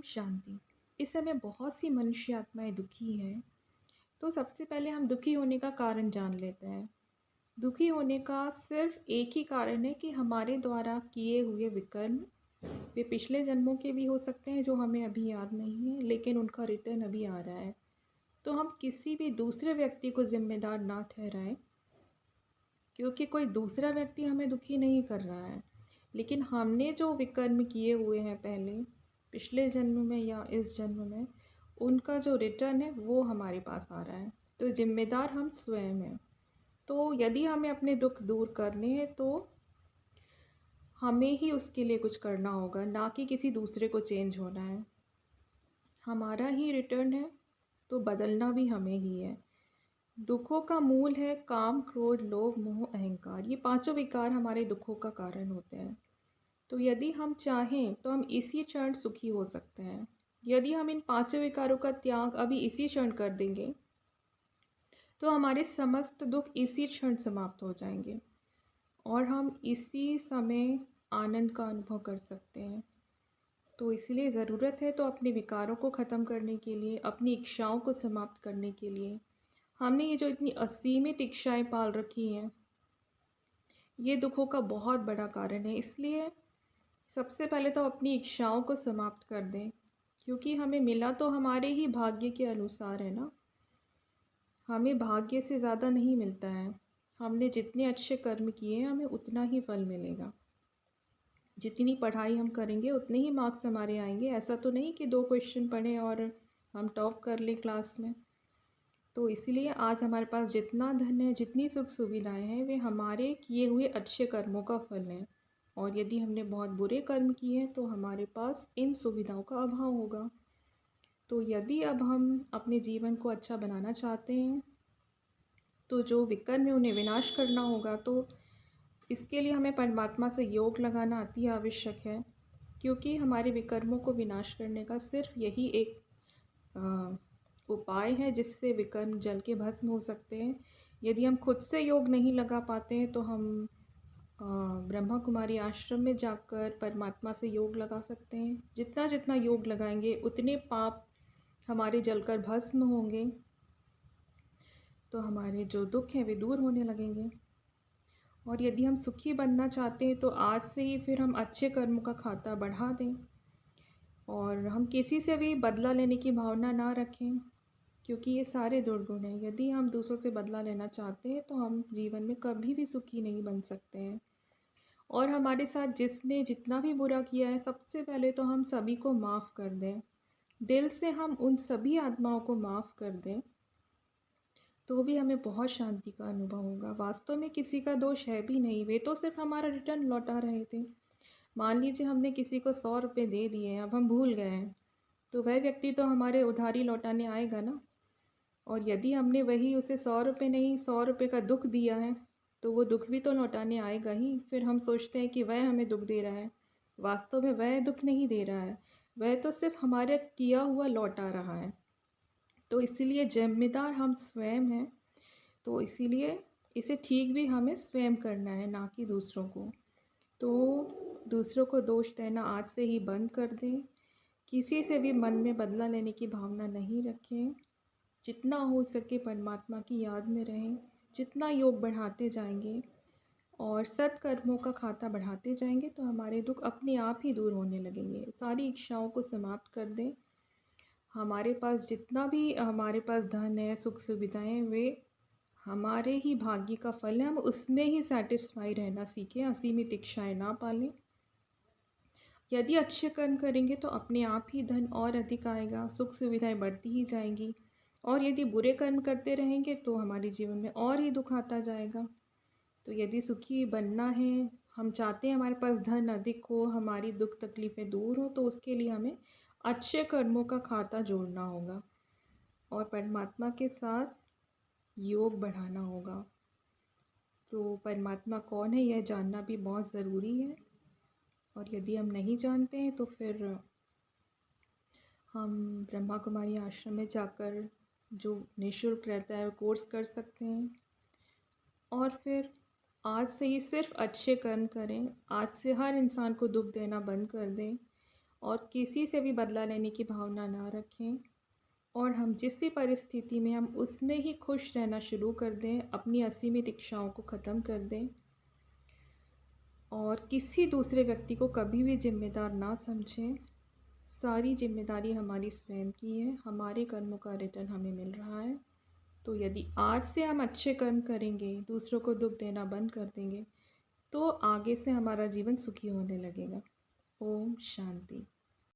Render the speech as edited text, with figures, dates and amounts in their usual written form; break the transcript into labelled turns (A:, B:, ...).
A: ओम शांति। इस समय बहुत सी मनुष्य आत्माएं दुखी हैं। तो सबसे पहले हम दुखी होने का कारण जान लेते हैं। दुखी होने का सिर्फ एक ही कारण है कि हमारे द्वारा किए हुए विकर्म, वे पिछले जन्मों के भी हो सकते हैं जो हमें अभी याद नहीं है, लेकिन उनका रिटर्न अभी आ रहा है। तो हम किसी भी दूसरे व्यक्ति को जिम्मेदार ना ठहराएं, क्योंकि कोई दूसरा व्यक्ति हमें दुखी नहीं कर रहा है, लेकिन हमने जो विकर्म किए हुए हैं पहले, पिछले जन्म में या इस जन्म में, उनका जो रिटर्न है वो हमारे पास आ रहा है। तो जिम्मेदार हम स्वयं हैं। तो यदि हमें अपने दुख दूर करने हैं तो हमें ही उसके लिए कुछ करना होगा, ना कि किसी दूसरे को चेंज होना है। हमारा ही रिटर्न है, तो बदलना भी हमें ही है। दुखों का मूल है काम, क्रोध, लोभ, मोह, अहंकार। ये पांचों विकार हमारे दुखों का कारण होते हैं। तो यदि हम चाहें तो हम इसी क्षण सुखी हो सकते हैं। यदि हम इन पांचों विकारों का त्याग अभी इसी क्षण कर देंगे तो हमारे समस्त दुख इसी क्षण समाप्त हो जाएंगे और हम इसी समय आनंद का अनुभव कर सकते हैं। तो इसलिए ज़रूरत है तो अपने विकारों को ख़त्म करने के लिए, अपनी इच्छाओं को समाप्त करने के लिए, हमने ये जो इतनी असीमित इच्छाएं पाल रखी हैं, ये दुखों का बहुत बड़ा कारण है। इसलिए सबसे पहले तो अपनी इच्छाओं को समाप्त कर दें, क्योंकि हमें मिला तो हमारे ही भाग्य के अनुसार है ना। हमें भाग्य से ज़्यादा नहीं मिलता है। हमने जितने अच्छे कर्म किए हैं हमें उतना ही फल मिलेगा। जितनी पढ़ाई हम करेंगे उतने ही मार्क्स हमारे आएंगे। ऐसा तो नहीं कि 2 क्वेश्चन पढ़ें और हम टॉप कर लें क्लास में। तो इसीलिए आज हमारे पास जितना धन है, जितनी सुख सुविधाएं हैं, वे हमारे किए हुए अच्छे कर्मों का फल हैं। और यदि हमने बहुत बुरे कर्म किए हैं तो हमारे पास इन सुविधाओं का अभाव होगा। तो यदि अब हम अपने जीवन को अच्छा बनाना चाहते हैं तो जो विकर्म है उन्हें विनाश करना होगा। तो इसके लिए हमें परमात्मा से योग लगाना अति आवश्यक है, क्योंकि हमारे विकर्मों को विनाश करने का सिर्फ यही एक उपाय है जिससे विकर्म जल के भस्म हो सकते हैं। यदि हम खुद से योग नहीं लगा पाते हैं तो हम ब्रह्मा कुमारी आश्रम में जाकर परमात्मा से योग लगा सकते हैं। जितना जितना योग लगाएंगे उतने पाप हमारे जलकर भस्म होंगे, तो हमारे जो दुख हैं वे दूर होने लगेंगे। और यदि हम सुखी बनना चाहते हैं तो आज से ही फिर हम अच्छे कर्मों का खाता बढ़ा दें और हम किसी से भी बदला लेने की भावना ना रखें, क्योंकि ये सारे दुर्गुण हैं। यदि हम दूसरों से बदला लेना चाहते हैं तो हम जीवन में कभी भी सुखी नहीं बन सकते हैं। और हमारे साथ जिसने जितना भी बुरा किया है, सबसे पहले तो हम सभी को माफ़ कर दें। दिल से हम उन सभी आत्माओं को माफ़ कर दें, तो भी हमें बहुत शांति का अनुभव होगा। वास्तव में किसी का दोष है भी नहीं, वे तो सिर्फ हमारा रिटर्न लौटा रहे थे। मान लीजिए हमने किसी को 100 रुपये दे दिए हैं, अब हम भूल गए हैं, तो वह व्यक्ति तो हमारे उधारी लौटाने आएगा ना। और यदि हमने वही उसे 100 रुपये नहीं, 100 रुपये का दुख दिया है, तो वो दुख भी तो लौटाने आएगा ही। फिर हम सोचते हैं कि वह हमें दुख दे रहा है, वास्तव में वह दुख नहीं दे रहा है, वह तो सिर्फ हमारे किया हुआ लौटा रहा है। तो इसीलिए जिम्मेदार हम स्वयं हैं। तो इसीलिए इसे ठीक भी हमें स्वयं करना है, ना कि दूसरों को। तो दूसरों को दोष देना आज से ही बंद कर दें। किसी से भी मन में बदला लेने की भावना नहीं रखें। जितना हो सके परमात्मा की याद में रहें। जितना योग बढ़ाते जाएंगे और सत्कर्मों का खाता बढ़ाते जाएंगे तो हमारे दुख अपने आप ही दूर होने लगेंगे। सारी इच्छाओं को समाप्त कर दें। हमारे पास जितना भी हमारे पास धन है, सुख सुविधाएं, वे हमारे ही भाग्य का फल है। हम उसमें ही सेटिस्फाई रहना सीखें, असीमित इच्छाएं ना पालें। यदि अच्छे कर्म करेंगे तो अपने आप ही धन और अधिक आएगा, सुख सुविधाएं बढ़ती ही जाएंगी। और यदि बुरे कर्म करते रहेंगे तो हमारे जीवन में और ही दुख आता जाएगा। तो यदि सुखी बनना है, हम चाहते हैं हमारे पास धन अधिक हो, हमारी दुख तकलीफ़ें दूर हो, तो उसके लिए हमें अच्छे कर्मों का खाता जोड़ना होगा और परमात्मा के साथ योग बढ़ाना होगा। तो परमात्मा कौन है यह जानना भी बहुत ज़रूरी है। और यदि हम नहीं जानते हैं तो फिर हम ब्रह्मा कुमारी आश्रम में जाकर जो निःशुल्क रहता है वो कोर्स कर सकते हैं। और फिर आज से ही सिर्फ अच्छे कर्म करें। आज से हर इंसान को दुख देना बंद कर दें और किसी से भी बदला लेने की भावना ना रखें, और हम जिस भी परिस्थिति में हम उसमें ही खुश रहना शुरू कर दें, अपनी असीमित इच्छाओं को ख़त्म कर दें और किसी दूसरे व्यक्ति को कभी भी ज़िम्मेदार ना समझें। सारी ज़िम्मेदारी हमारी स्वयं की है, हमारे कर्मों का रिटर्न हमें मिल रहा है। तो यदि आज से हम अच्छे कर्म करेंगे, दूसरों को दुःख देना बंद कर देंगे, तो आगे से हमारा जीवन सुखी होने लगेगा। ओम शांति।